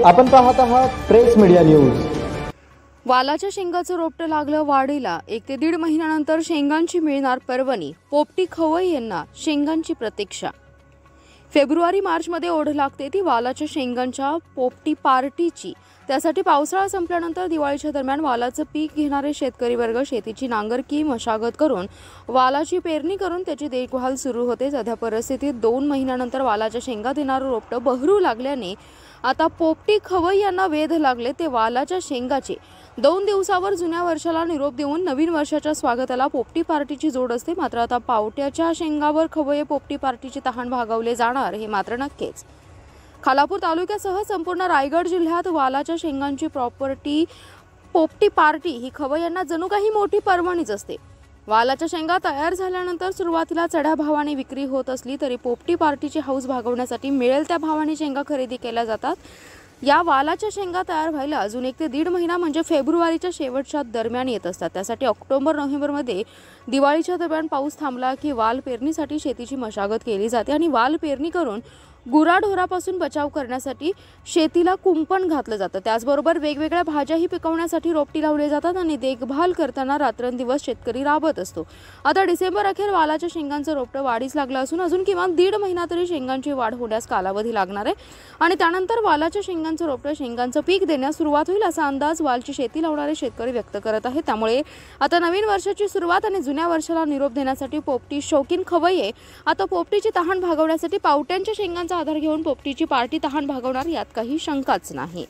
आपण पाहत आहात प्रेस मीडिया न्यूज। वालाच्या शेंगाचं रोपटं लागलं वाढीला। 1 ते 1.5 महिन्यानंतर शेंगांची मिळणार पर्वणी। पोपटी खवई यांना शेंगांची प्रतीक्षा। फेब्रुवारी-मार्च मध्ये ओढ लागते ती वालाच्या शेंगांच्या पोपटी पार्टीची। त्यासाठी पावसाळा संपल्यानंतर दिवाळीच्या दरम्यान वालाचं पीक घेणारे शेतकरी वर्ग शेतीची नांगरकी मशागत करून वालाची पेरणी करून त्याची देखभाल सुरू होते। सध्या परिस्थितीत 2 महिन्यानंतर वालाच्या शेंगा देणारं रोपटं बहरू लागल्याने आता पोपटी खवई यांना वेध लागले ते वालाच्या शेंगाचे। 2 दिवसावर जुन्या वर्षाला निरोप देऊन नवीन वर्षाच्या स्वागताला पोपटी पार्टीची जोड असते। मात्र आता पावट्याच्या शेंगावर खवई पोपटी पार्टीची तहान भागवले जाणार हे मात्र नक्कीच। खालापूर तालुक्यासह संपूर्ण रायगड जिल्ह्यात वालाच्या शेंगांची प्रॉपर्टी पोपटी पार्टी ही खवई यांना जणू काही मोठी पर्वणीच असते। वालाच्या शेंगा तयार झाल्यानंतर सुरुवातीला चढ्या भावाने विक्री होत असली तरी पोपटी पार्टीची हौस भागवण्यासाठी मिळेल त्या भावाने शेंगा खरेदी केल्या जातात। या वालाच्या शेंगा तयार व्हायला अजून 1 ते 1.5 महिना म्हणजे फेब्रुवारीच्या शेवटच्या दरम्यान येत असतात। त्यासाठी ऑक्टोबर-नोव्हेंबर मध्ये दिवाळीच्या दरम्यान पाऊस थांबला की वाल पेरणीसाठी शेतीची मशागत केली जाते आणि वाल पेरणी करून गुराढोरापासून बचाव करण्यासाठी शेतीला कुंपण घातलं जातं। त्याचबरोबर वेगवेगळ्या भाज्याही पिकवण्यासाठी रोपटी लावली जातात आणि देखभाल करताना रात्रंदिवस शेतकरी राबत असतो। आता डिसेंबर अखेर वालाच्या शेंगांचं रोपटं वाढीस लागलं असून अजून किमान 1.5 महिना तरी शेंगांची वाढ होण्यास कालावधी लागणार आहे आणि त्यानंतर वालाच्या शेंगांचं रोपटं शेंगांचं पीक देण्यास सुरुवात होईल असा अंदाज वालची शेती लावणारे शेतकरी व्यक्त करत आहेत। त्यामुळे आता नवीन वर्षाची सुरुवात आणि जुन्या वर्षाला निरोप देण्यासाठी पोपटी शौकीन खवय्ये आता पोपटीची तहान भागवण्यासाठी पावट्यांच्या शेंगांचा आधार घेऊन पोपटीची पार्टी तहान भागवणार यात काही शंकाच नाही।